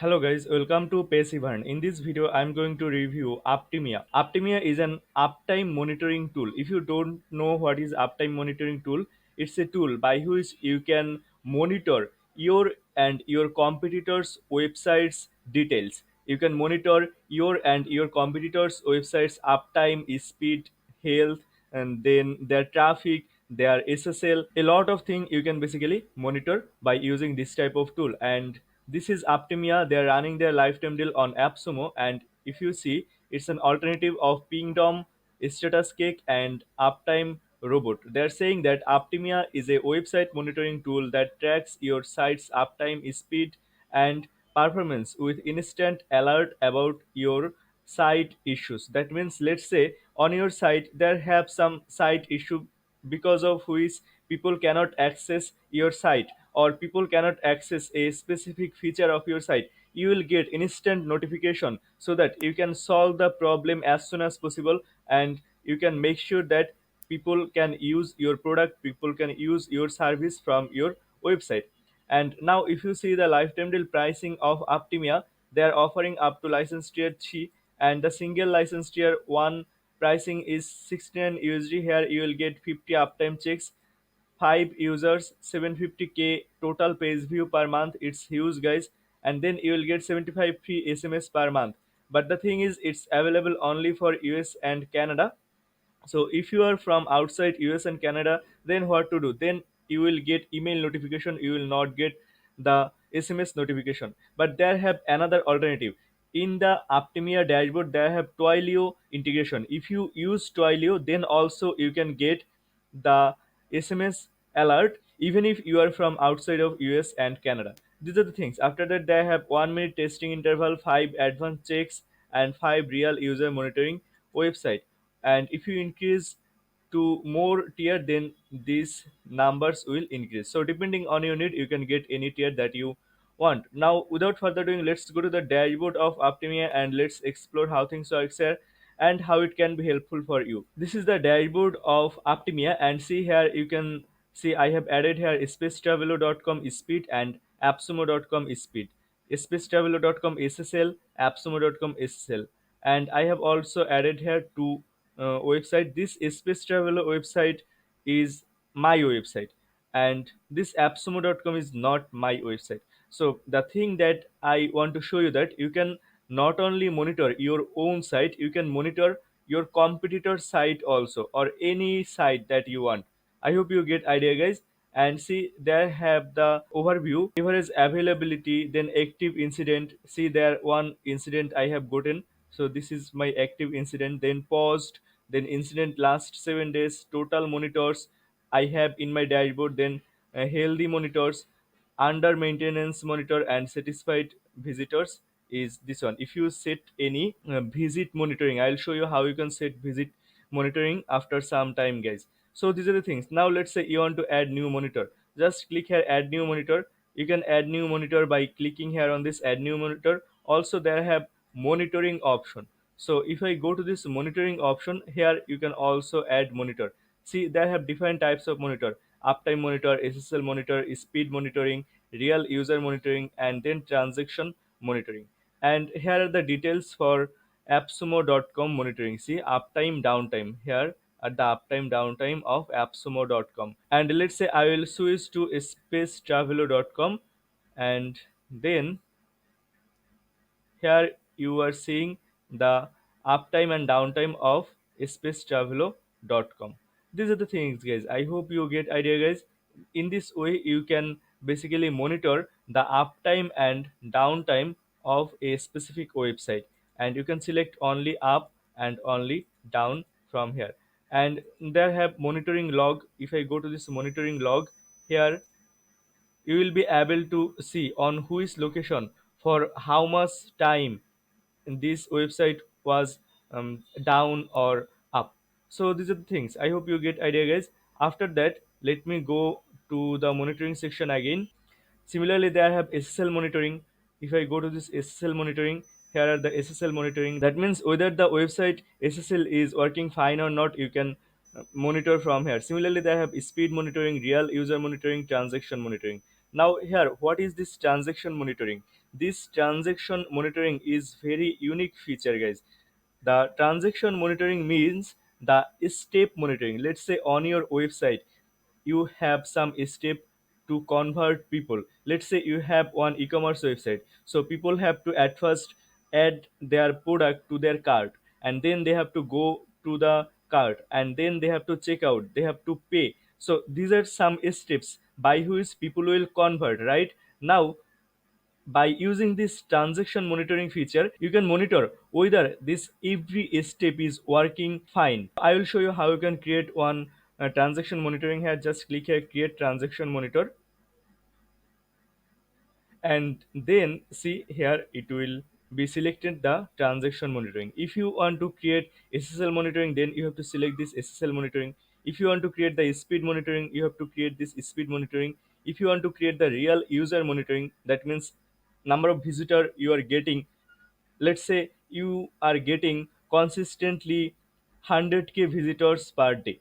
Hello guys, welcome to Passivern. In this video, I'm going to review Uptimia. Uptimia is an uptime monitoring tool. If you don't know what is uptime monitoring tool, it's a tool by which you can monitor your and your competitors' websites details. You can monitor your and your competitors' websites uptime, speed, health, and then their traffic, their SSL. A lot of things you can basically monitor by using this type of tool. And this is Uptimia. They're running their lifetime deal on AppSumo, and if you see, it's an alternative of Pingdom, StatusCake, and Uptime Robot. They're saying that Uptimia is a website monitoring tool that tracks your site's uptime, speed, and performance with instant alert about your site issues. That means, let's say on your site there have some site issue because of which people cannot access your site, or people cannot access a specific feature of your site. You will get instant notification so that you can solve the problem as soon as possible, and you can make sure that people can use your product, people can use your service from your website. And now if you see the lifetime deal pricing of Uptimia, they are offering up to license tier 3, and the single license tier 1 pricing is 69 USD. Here you will get 50 uptime checks, 5 users, 750k total page view per month. It's huge guys. And then you will get 75 free SMS per month. But the thing is, it's available only for US and Canada. So if you are from outside US and Canada, then what to do? Then you will get email notification, you will not get the SMS notification. But there have another alternative. In the Uptimia dashboard, there have Twilio integration. If you use Twilio, then also you can get the SMS alert even if you are from outside of US and Canada. These are the things. After that, they have 1 minute testing interval, 5 advanced checks, and 5 real user monitoring website. And if you increase to more tier, then these numbers will increase. So depending on your need, you can get any tier that you want. Now without further ado, let's go to the dashboard of Optimia and let's explore how things work here and how it can be helpful for you. This is the dashboard of Optimia, and see here you can see I have added here spacetravelo.com speed and appsumo.com speed, spacetravelo.com SSL, appsumo.com SSL. And I have also added here two website. This Space Traveler website is my website, and this appsumo.com is not my website. So the thing that I want to show you, that you can not only monitor your own site, you can monitor your competitor site also, or any site that you want. I hope you get idea guys. And see, there have the overview, average availability, then active incident. See, there one incident I have gotten, so this is my active incident. Then paused, then incident last 7 days, total monitors I have in my dashboard. Then healthy monitors, under maintenance monitor, and satisfied visitors is this one. If you set any visit monitoring, I'll show you how you can set visit monitoring after some time guys. So these are the things. Now let's say you want to add new monitor, just click here add new monitor. You can add new monitor by clicking here on this add new monitor. Also there have monitoring option. So if I go to this monitoring option, here you can also add monitor. See, they have different types of monitor: uptime monitor, SSL monitor, speed monitoring, real user monitoring, and then transaction monitoring. And here are the details for appsumo.com monitoring. See, uptime downtime here at the uptime downtime of appsumo.com. And let's say I will switch to spacetraveler.com, and then here you are seeing the uptime and downtime of spacetraveler.com. These are the things guys. I hope you get idea guys. In this way you can basically monitor the uptime and downtime of a specific website, and you can select only up and only down from here. And there have monitoring log. If I go to this monitoring log, here you will be able to see on which location for how much time this website was down or up. So these are the things. I hope you get idea guys. After that, let me go to the monitoring section again. Similarly, they have SSL monitoring. If I go to this SSL monitoring, here are the SSL monitoring. That means whether the website SSL is working fine or not, you can monitor from here. Similarly, they have speed monitoring, real user monitoring, transaction monitoring. Now here, what is this transaction monitoring? this transaction monitoring is very unique feature, guys. The transaction monitoring means the step monitoring. Let's say on your website you have some step to convert people. Let's say you have one e-commerce website, so people have to at first add their product to their cart, and then they have to go to the cart, and then they have to check out, they have to pay. So these are some steps by which people will convert, right? Now, by using this transaction monitoring feature, you can monitor whether this every step is working fine. I will show you how you can create one transaction monitoring here. Just click here, create transaction monitor, and then see here it will be selected the transaction monitoring. If you want to create SSL monitoring, then you have to select this SSL monitoring. If you want to create the speed monitoring, you have to create this speed monitoring. If you want to create the real user monitoring, that means number of visitor you are getting. Let's say you are getting consistently 100K visitors per day,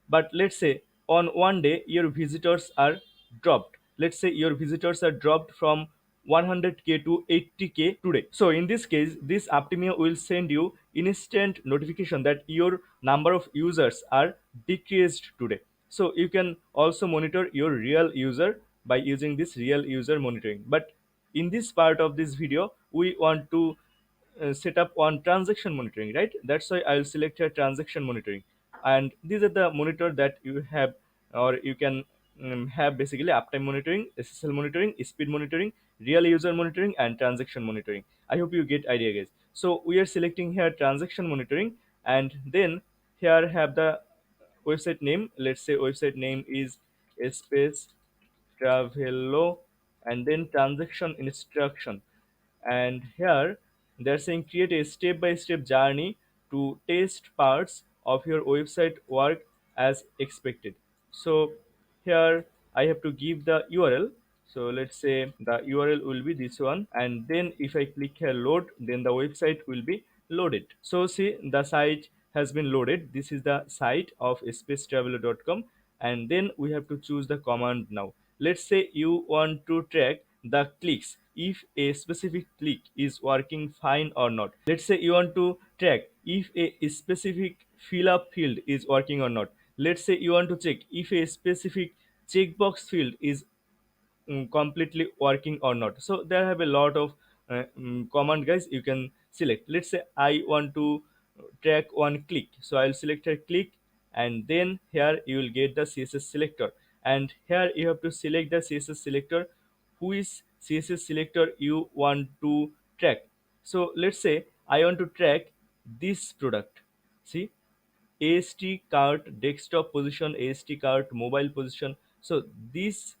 but let's say on one day your visitors are dropped. Let's say your visitors are dropped from 100K to 80K today. So in this case, this Uptimia will send you instant notification that your number of users are decreased today. So you can also monitor your real user by using this real user monitoring. But in this part of this video, we want to set up on transaction monitoring, right? That's why I'll select here transaction monitoring, and these are the monitor that you have, or you can have basically uptime monitoring, SSL monitoring, speed monitoring, real user monitoring, and transaction monitoring. I hope you get idea, guys. So we are selecting here transaction monitoring, and then here have the website name. Let's say website name is space Travelo, and then transaction instruction. And here they're saying create a step-by-step journey to test parts of your website work as expected. So here I have to give the URL. So let's say the URL will be this one, and then if I click here load, then the website will be loaded. So see, the site has been loaded. This is the site of spacetraveler.com, and then we have to choose the command now. Let's say you want to track the clicks, if a specific click is working fine or not. Let's say you want to track if a specific fill up field is working or not. Let's say you want to check if a specific checkbox field is completely working or not. So there have a lot of command, guys, you can select. Let's say I want to track one click, so I'll select a click, and then here you will get the CSS selector, and here you have to select the CSS selector, who is CSS selector you want to track. So let's say I want to track this product. See, AST cart desktop position, AST cart mobile position. So this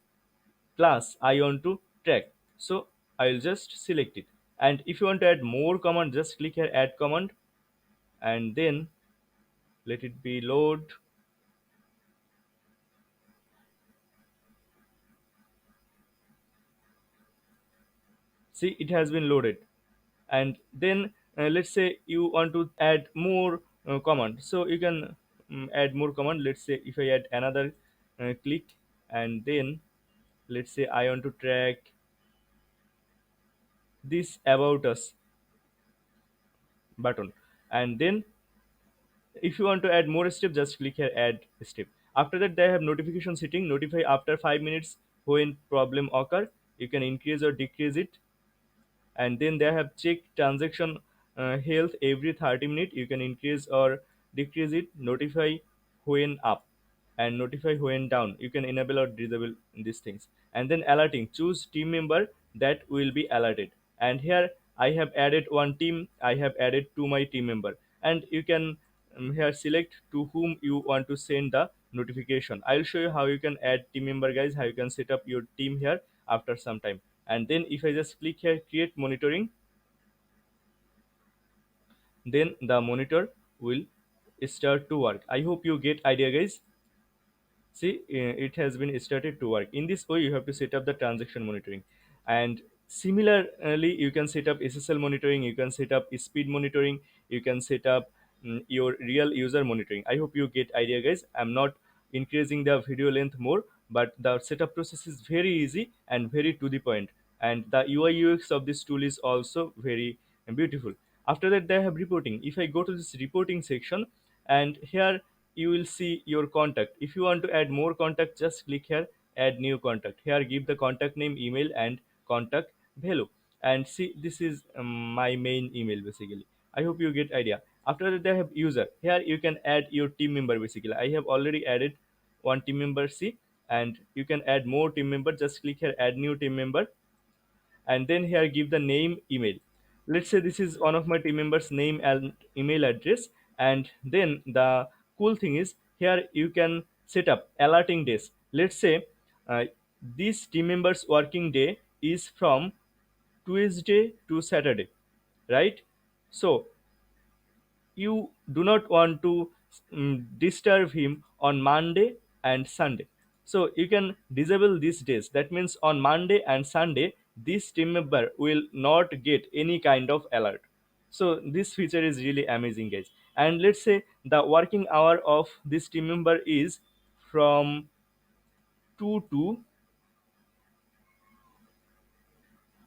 class I want to track. So I'll just select it. And if you want to add more command, just click here add command, and then let it be load. See, it has been loaded. And then let's say you want to add more command, so you can add more command. Let's say if I add another click, and then let's say I want to track this about us button, and then if you want to add more step, just click here add step. After that, they have notification setting, notify after 5 minutes when problem occur. You can increase or decrease it. And then they have check transaction health every 30 minutes. You can increase or decrease it. Notify when up and notify when down. You can enable or disable these things. And then alerting, choose team member that will be alerted. And here I have added one team, I have added to my team member. And you can here select to whom you want to send the notification. I'll show you how you can add team member, guys, how you can set up your team here after some time. And then if I just click here create monitoring, then the monitor will start to work. I hope you get idea, guys. See, it has been started to work. In this way, you have to set up the transaction monitoring. And similarly, you can set up SSL monitoring, you can set up speed monitoring, you can set up your real user monitoring. I hope you get idea, guys. I'm not increasing the video length more, but the setup process is very easy and very to the point. and the UI UX of this tool is also very beautiful. After that they have reporting. If I go to this reporting section, and here you will see your contact. If you want to add more contact, just click here, add new contact. Here give the contact name, email, and contact value. And see, this is my main email basically. I hope you get idea. After that they have user. Here you can add your team member basically. I have already added one team member, see, and you can add more team member. Just click here, add new team member, and then here give the name, email. Let's say this is one of my team members name and email address. And then the cool thing is here you can set up alerting days. Let's say uh, this team members working day is from Tuesday to Saturday, right? So you do not want to disturb him on Monday and Sunday. So you can disable these days. That means on Monday and Sunday, this team member will not get any kind of alert. So this feature is really amazing, guys. And let's say the working hour of this team member is from 2 to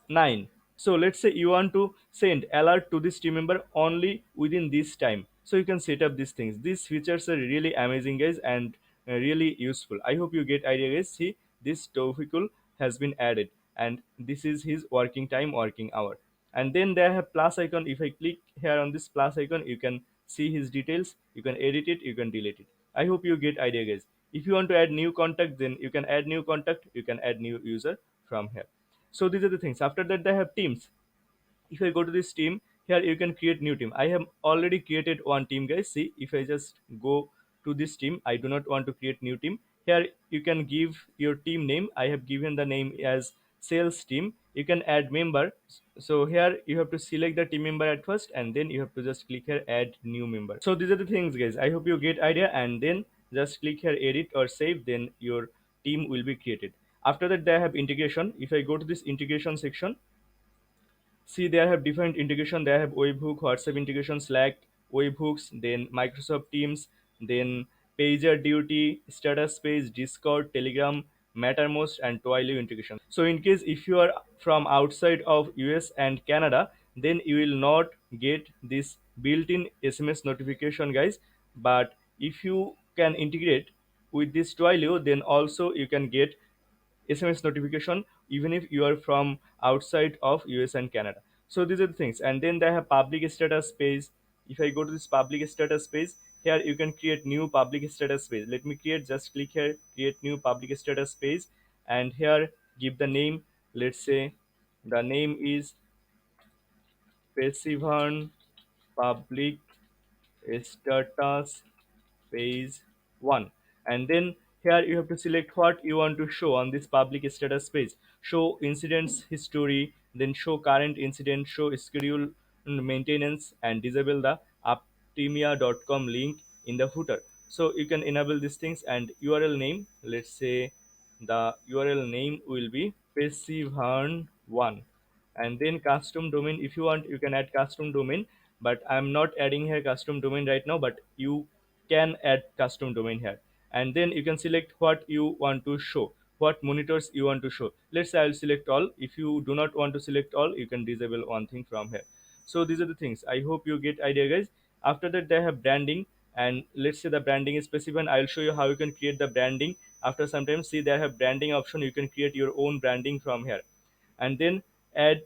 9. So let's say you want to send alert to this team member only within this time, so you can set up these things. These features are really amazing, guys, and really useful. I hope you get idea, guys. See, this Tawfiqul has been added, and this is his working time, working hour. And then they have plus icon. If I click here on this plus icon, you can see his details. You can edit it, you can delete it. I hope you get idea, guys. If you want to add new contact, then you can add new contact, you can add new user from here. So these are the things. After that they have teams. If I go to this team, here you can create new team. I have already created one team, guys. See, if I just go to this team, I do not want to create new team. Here you can give your team name. I have given the name as sales team. You can add member. So here you have to select the team member at first, and then you have to just click here, add new member. So these are the things, guys. I hope you get idea, and then just click here, edit or save, then your team will be created. After that they have integration. If I go to this integration section, see, they have different integration. They have webhook, WhatsApp integration, Slack, webhooks, then Microsoft Teams, then pager duty, status page, Discord, Telegram, Mattermost, and Twilio integration. So in case if you are from outside of US and Canada, then you will not get this built-in SMS notification, guys. But if you can integrate with this Twilio, then also you can get SMS notification even if you are from outside of US and Canada. So these are the things. And then they have public status page. If I go to this public status page, here you can create new public status page. Let me create, just click here, create new public status page, and here give the name. Let's say the name is Passivern public status page 1. And then here you have to select what you want to show on this public status page. Show incidents history, then show current incident, show schedule maintenance, and disable the uptimia.com link in the footer. So you can enable these things. And URL name, let's say the URL name will be Passivern 1. And then custom domain, if you want you can add custom domain, but I'm not adding here custom domain right now, but you can add custom domain here. And then you can select what you want to show, what monitors you want to show. Let's say I'll select all. If you do not want to select all, you can disable one thing from here. So these are the things. I hope you get idea, guys. After that they have branding, and let's say the branding is specific. I'll show you how you can create the branding. After some time, see, they have branding option. You can create your own branding from here. And then add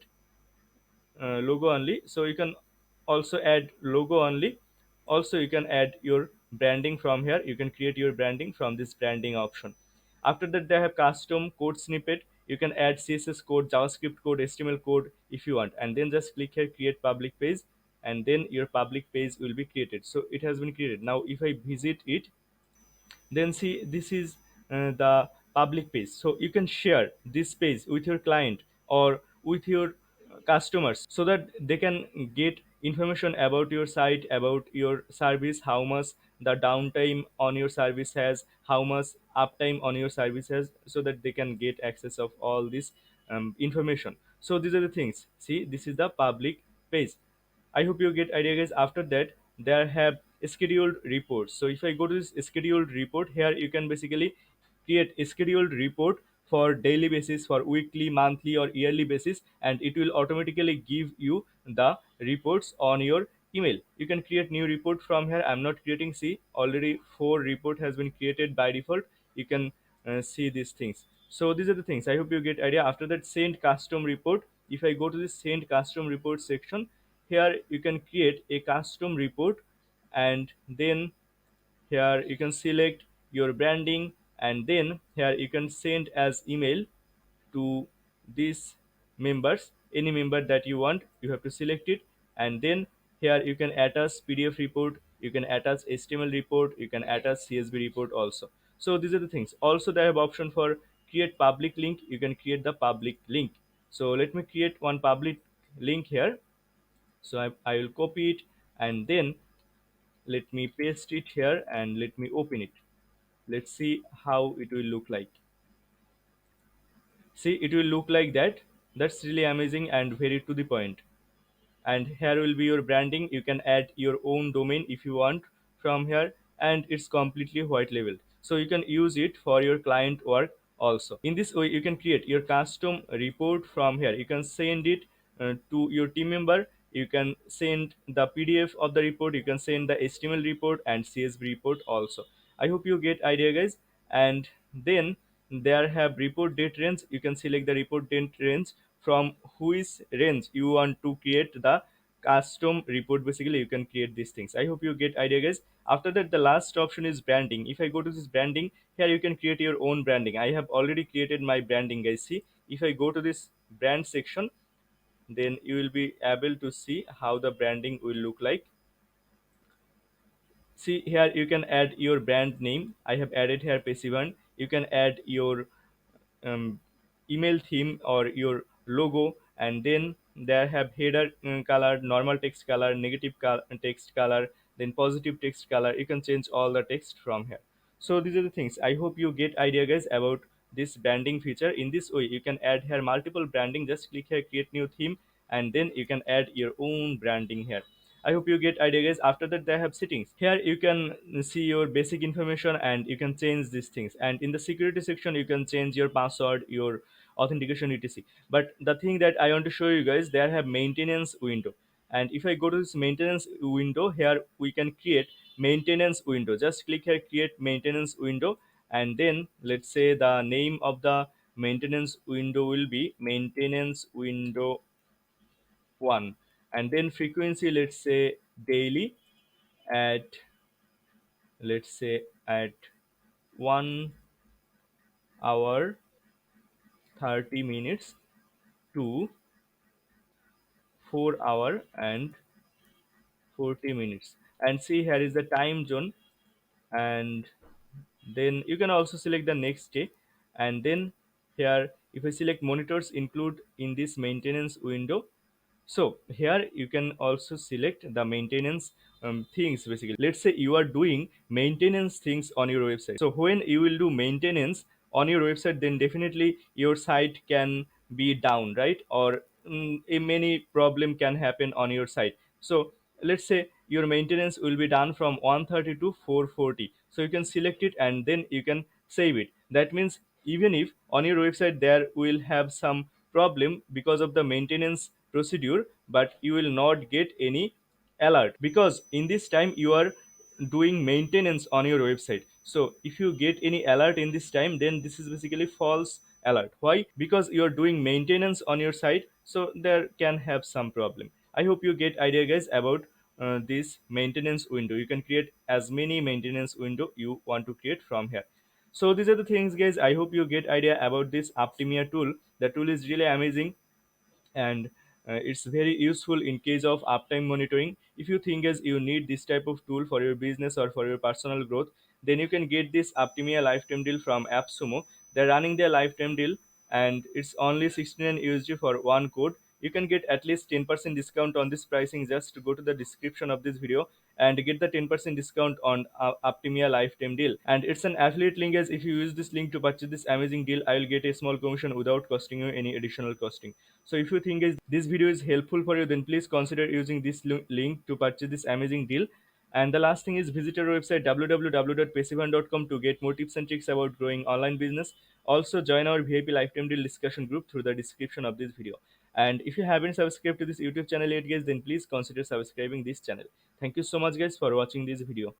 logo only, so you can also add logo only. Also you can add your branding from here. You can create your branding from this branding option. After that they have custom code snippet. You can add CSS code, JavaScript code, HTML code if you want, and then just click here, create public page, and then your public page will be created. So it has been created. Now if I visit it, then see, this is the public page. So you can share this page with your client or with your customers, so that they can get information about your site, about your service, how much the downtime on your service has, how much uptime on your service has, so that they can get access of all this information. So these are the things. See, this is the public page. I hope you get idea, guys. After that, there have scheduled reports. So if I go to this scheduled report, here you can basically create a scheduled report for daily basis, for weekly, monthly or yearly basis, and it will automatically give you the reports on your email. You can create new report from here. I'm not creating, see already 4 report has been created by default. You can see these things. So these are the things, I hope you get idea. After that, send custom report. If I go to this send custom report section, here you can create a custom report, and then here you can select your branding, and then here you can send as email to these members, any member that you want, you have to select it. And then here you can attach PDF report, you can attach HTML report, you can attach CSV report also. So these are the things. Also they have option for create public link. You can create the public link. So let me create one public link here. So I will copy it, and then let me paste it here, and let me open it. Let's see how it will look like. See, it will look like that. That's really amazing and very to the point. And here will be your branding. You can add your own domain if you want from here, and it's completely white labeled, so you can use it for your client work also. In this way you can create your custom report from here. You can send it to your team member. You can send the PDF of the report, you can send the HTML report and CSV report also. I hope you get idea, guys. And then there have report date range. You can select the report date range, from which range you want to create the custom report. Basically you can create these things. I hope you get idea, guys. After that, the last option is branding. If I go to this branding, here you can create your own branding. I have already created my branding, guys. See, if I go to this brand section, then you will be able to see how the branding will look like. See, here you can add your brand name. I have added here Passivern. You can add your um, email theme or your logo, and then there have header color, normal text color, negative text color, then positive text color. You can change all the text from here. So these are the things. I hope you get idea, guys, about this branding feature. In this way you can add here multiple branding. Just click here create new theme, and then you can add your own branding here. I hope you get idea, guys. After that, they have settings. Here you can see your basic information, and you can change these things. And in the security section, you can change your password, your authentication, etc. But the thing that I want to show you guys, there have maintenance window. And if I go to this maintenance window, here we can create maintenance window. Just click here create maintenance window, and then let's say the name of the maintenance window will be maintenance window 1. And then frequency, let's say daily, at, let's say at 1 hour 30 minutes to 4 hour and 40 minutes. And see, here is the time zone. And then you can also select the next day. And then here, if I select monitors include in this maintenance window, so here you can also select the maintenance things. Basically, let's say you are doing maintenance things on your website. So when you will do maintenance on your website, then definitely your site can be down, right? Or a many problem can happen on your site. So let's say your maintenance will be done from 1:30 to 4:40. So you can select it, and then you can save it. That means even if on your website there will have some problem because of the maintenance procedure, but you will not get any alert, because in this time you are doing maintenance on your website. So if you get any alert in this time, then this is basically false alert. Why? Because you are doing maintenance on your site, so there can have some problem. I hope you get idea, guys, about this maintenance window. You can create as many maintenance window you want to create from here. So these are the things, guys. I hope you get idea about this Uptimia tool. The tool is really amazing, and it's very useful in case of uptime monitoring. If you think as you need this type of tool for your business or for your personal growth, then you can get this Uptimia lifetime deal from AppSumo. They're running their lifetime deal, and it's only 69 USD for one code. You can get at least 10% discount on this pricing. Just to go to the description of this video and get the 10% discount on Uptimia lifetime deal. And it's an affiliate link, as if you use this link to purchase this amazing deal, I will get a small commission without costing you any additional costing. So if you think is this video is helpful for you, then please consider using this link to purchase this amazing deal. And the last thing is visit our website www.passivern.com to get more tips and tricks about growing online business. Also join our VIP lifetime deal discussion group through the description of this video. And if you haven't subscribed to this YouTube channel yet guys, then please consider subscribing this channel. Thank you so much guys for watching this video.